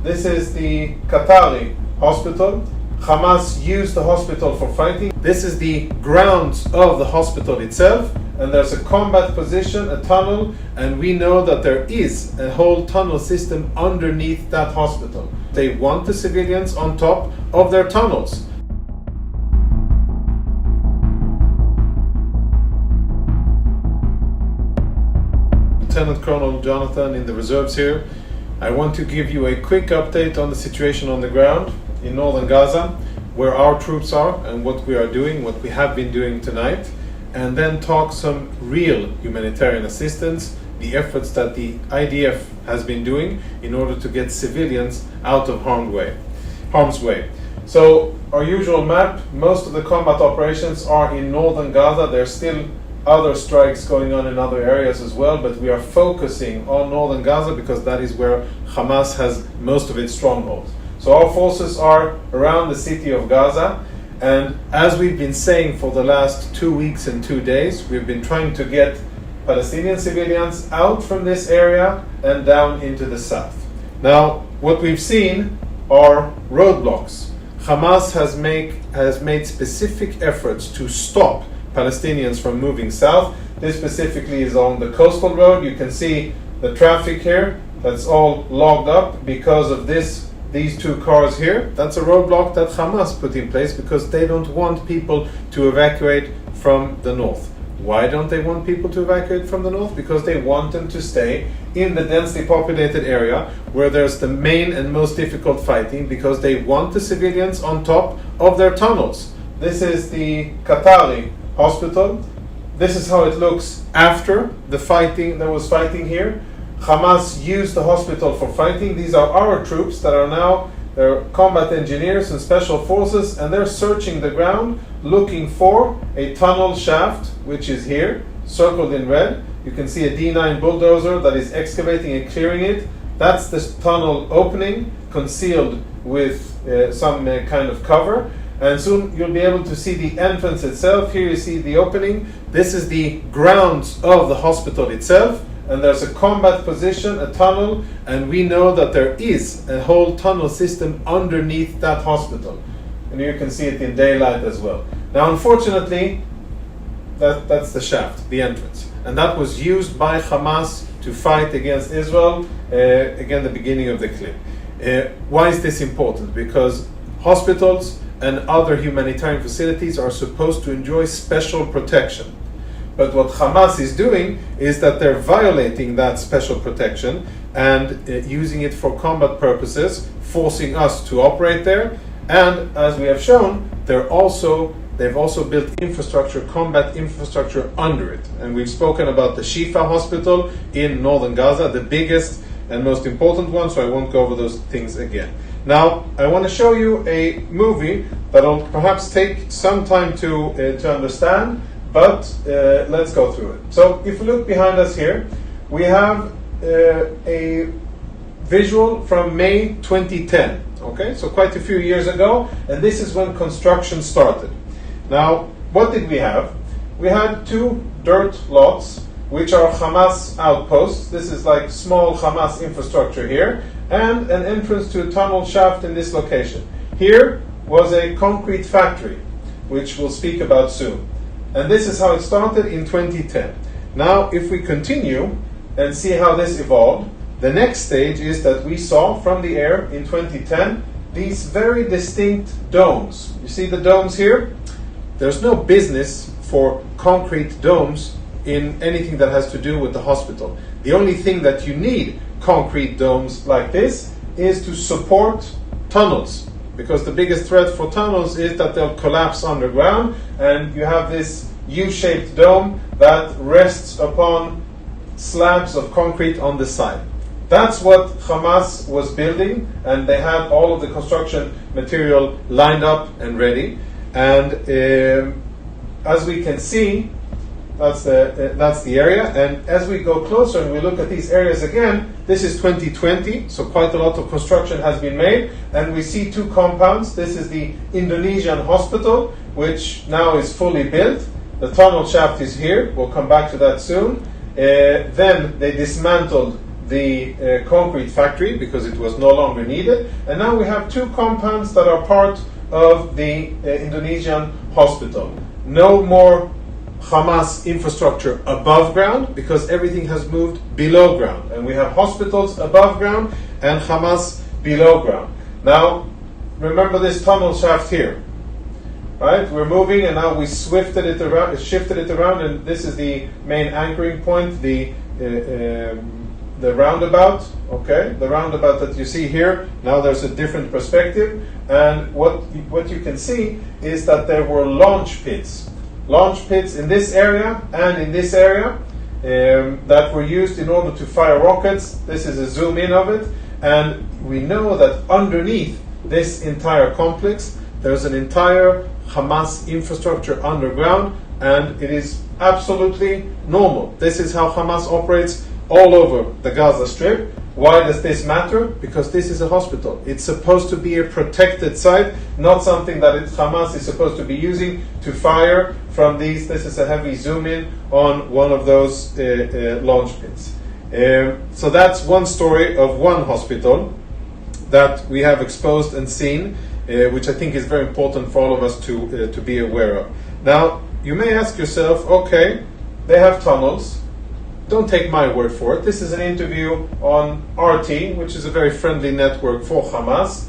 This is the Qatari hospital. Hamas used the hospital for fighting. This is the grounds of the hospital itself, and there's a combat position, a tunnel, and we know that there is a whole tunnel system underneath that hospital. They want the civilians on top of their tunnels. Lieutenant Colonel Jonathan in the reserves here. I want to give you a quick update on the situation on the ground in northern Gaza, where our troops are and what we are doing, what we have been doing tonight, and then talk some real humanitarian assistance, the efforts that the IDF has been doing in order to get civilians out of harm's way. So our usual map, most of the combat operations are in northern Gaza. There's still other strikes going on in other areas as well, but we are focusing on northern Gaza because that is where Hamas has most of its strongholds. So our forces are around the city of Gaza, and as we've been saying for the last 2 weeks and 2 days, we've been trying to get Palestinian civilians out from this area and down into the south. Now, what we've seen are roadblocks. Hamas has made specific efforts to stop Palestinians from moving south. This specifically is on the coastal road. You can see the traffic here. That's all logged up because of these two cars here. That's a roadblock that Hamas put in place because they don't want people to evacuate from the north. Why don't they want people to evacuate from the north? Because they want them to stay in the densely populated area where there's the main and most difficult fighting, because they want the civilians on top of their tunnels. This is the Qatari hospital. This is how it looks after the fighting. There was fighting here. Hamas used the hospital for fighting. These are our troops that are now, they're combat engineers and special forces, and they're searching the ground looking for a tunnel shaft, which is here, circled in red. You can see a D9 bulldozer that is excavating and clearing it. That's the tunnel opening, concealed with some kind of cover. And soon you'll be able to see the entrance itself. Here you see the opening. This is the grounds of the hospital itself, and there's a combat position, a tunnel, and we know that there is a whole tunnel system underneath that hospital. And you can see it in daylight as well. Now, unfortunately, that's the shaft, the entrance. And that was used by Hamas to fight against Israel, again, the beginning of the clip. Why is this important? Because hospitals and other humanitarian facilities are supposed to enjoy special protection. But what Hamas is doing is that they're violating that special protection and using it for combat purposes, forcing us to operate there. And as we have shown, they've also built infrastructure, combat infrastructure under it. And we've spoken about the Shifa hospital in northern Gaza, the biggest and most important one, so I won't go over those things again. Now, I want to show you a movie that'll perhaps take some time to understand, but let's go through it. So, if we look behind us here, we have a visual from May 2010. Okay, so quite a few years ago, and this is when construction started. Now, what did we have? We had 2 dirt lots, which are Hamas outposts. This is like small Hamas infrastructure here, and an entrance to a tunnel shaft in this location. Here was a concrete factory, which we'll speak about soon. And this is how it started in 2010. Now, if we continue and see how this evolved, the next stage is that we saw from the air in 2010 these very distinct domes. You see the domes here? There's no business for concrete domes in anything that has to do with the hospital. The only thing that you need concrete domes like this is to support tunnels, because the biggest threat for tunnels is that they'll collapse underground, and you have this U-shaped dome that rests upon slabs of concrete on the side. That's what Hamas was building, and they had all of the construction material lined up and ready. And as we can see, that's the area. And as we go closer and we look at these areas again, this is 2020, so quite a lot of construction has been made. And we see 2 compounds. This is the Indonesian hospital, which now is fully built. The tunnel shaft is here. We'll come back to that soon. Then they dismantled the concrete factory because it was no longer needed. And now we have two compounds that are part of the Indonesian hospital. No more Hamas infrastructure above ground because everything has moved below ground. And we have hospitals above ground and Hamas below ground. Now, remember this tunnel shaft here. Right, we're moving, and now we shifted it around, and this is the main anchoring point, the roundabout. Okay, the roundabout that you see here. Now there's a different perspective, and what you can see is that there were launch pits in this area and in this area that were used in order to fire rockets. This is a zoom in of it, and we know that underneath this entire complex, there's an entire Hamas infrastructure underground, and it is absolutely normal. This is how Hamas operates all over the Gaza Strip. Why does this matter? Because this is a hospital. It's supposed to be a protected site, not something that Hamas is supposed to be using to fire from these. This is a heavy zoom in on one of those launch pits. So that's one story of one hospital that we have exposed and seen, which I think is very important for all of us to be aware of. Now, you may ask yourself, okay, they have tunnels. Don't take my word for it. This is an interview on RT, which is a very friendly network for Hamas.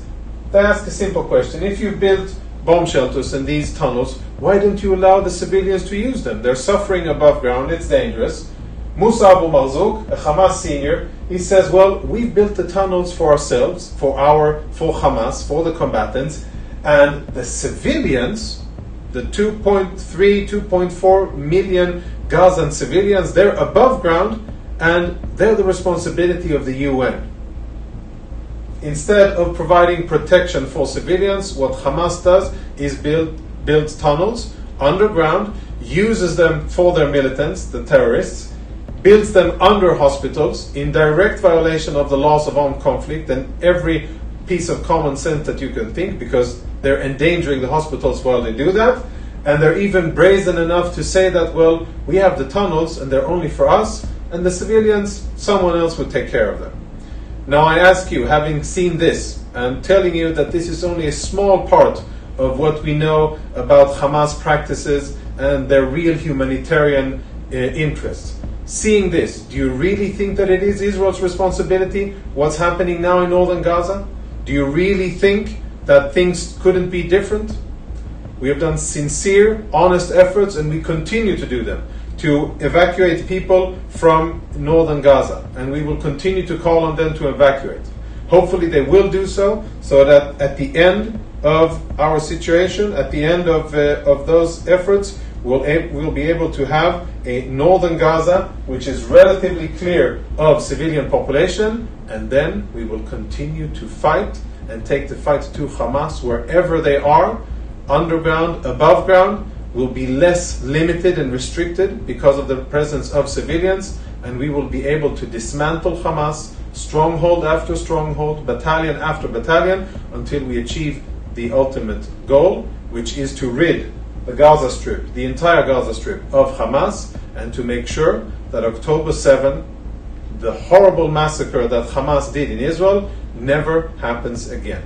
They ask a simple question. If you build bomb shelters in these tunnels, why don't you allow the civilians to use them? They're suffering above ground. It's dangerous. Musa Abu Marzouk, a Hamas senior, he says, well, we've built the tunnels for ourselves, for Hamas, for the combatants, and the civilians, the 2.4 million Gazan civilians, they're above ground, and they're the responsibility of the UN. Instead of providing protection for civilians, what Hamas does is builds tunnels underground, uses them for their militants, the terrorists, builds them under hospitals in direct violation of the laws of armed conflict and every piece of common sense that you can think, because they're endangering the hospitals while they do that. And they're even brazen enough to say that, well, we have the tunnels and they're only for us, and the civilians, someone else would take care of them. Now I ask you, having seen this and telling you that this is only a small part of what we know about Hamas practices and their real humanitarian interests, seeing this, do you really think that it is Israel's responsibility what's happening now in northern Gaza? Do you really think that things couldn't be different? We have done sincere, honest efforts, and we continue to do them, to evacuate people from northern Gaza, and we will continue to call on them to evacuate. Hopefully they will do so that at the end of our situation, at the end of those efforts, we'll be able to have a northern Gaza which is relatively clear of civilian population, and then we will continue to fight and take the fight to Hamas wherever they are. Underground, above ground, will be less limited and restricted because of the presence of civilians, and we will be able to dismantle Hamas stronghold after stronghold, battalion after battalion, until we achieve the ultimate goal, which is to rid the Gaza Strip, the entire Gaza Strip, of Hamas, and to make sure that October 7, the horrible massacre that Hamas did in Israel, never happens again.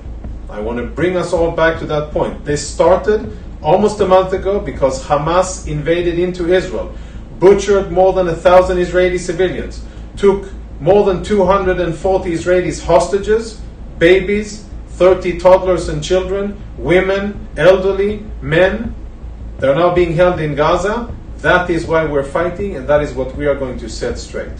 I want to bring us all back to that point. This started almost a month ago because Hamas invaded into Israel, butchered more than 1,000 Israeli civilians, took more than 240 Israelis hostages, babies, 30 toddlers and children, women, elderly, men. They're now being held in Gaza. That is why we're fighting, and that is what we are going to set straight.